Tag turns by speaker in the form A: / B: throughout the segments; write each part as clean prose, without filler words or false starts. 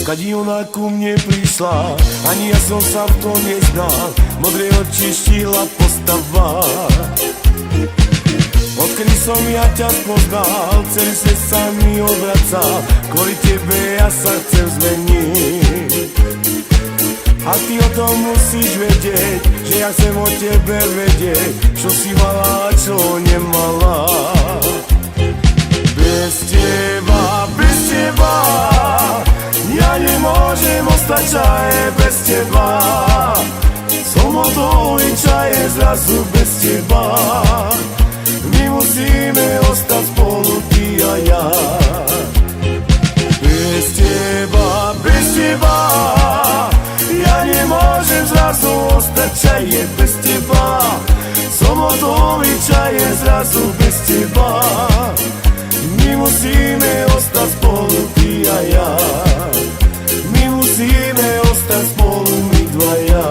A: Skadi ona ku mne prišla, ani ja som sa v tom neznal. Modré oči, štíhla postava. Odkedy som ja ťa spoznal, celý svet sa mi obracal. Kvôli tebe ja sa chcem zmeniť. A ty o tom musíš vedieť, že ja chcem o tebe vedieť, čo si mala a čo nemala. Bez teba ja nemôžem ostať, čaje bez teba. Som hotový, čaje zrazu bez teba. My musíme ostať spolu, ty a ja. Bez teba ja nemôžem zrazu ostať, čaje bez teba. Som hotový, čaje zrazu bez teba. My musíme ostať spolu, ty a ja. My musíme ostať spolu, my dvaja.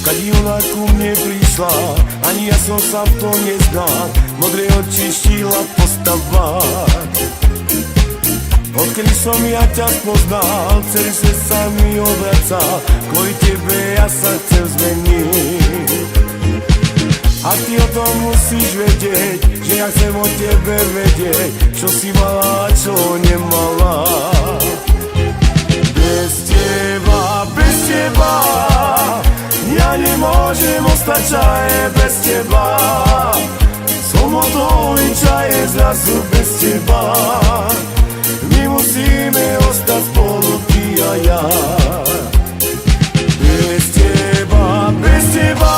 A: Skadi ona ku mne prišla, ani ja som sa v tom neznal. Modré oči, štíhla postava. Odkedy som ja ťa spoznal, celý svet sa mi obracal. Kvôli tebe ja sa chcem zmeniť. A ty o tom musíš vedieť, že ja chcem o tebe vedieť, čo si mala a čo nemala. Bez teba ja nemôžem ostať, čaje bez teba. Som hotový, čaje zrazu bez teba. My musíme ostať spolu, ty a ja. Bez teba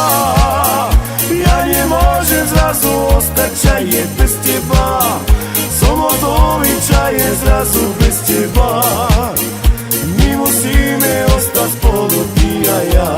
A: ja nemôžem zrazu ostať, čaje bez teba. Som hotový, čaje zrazu bez teba. My musíme ostať spolu, ty a ja.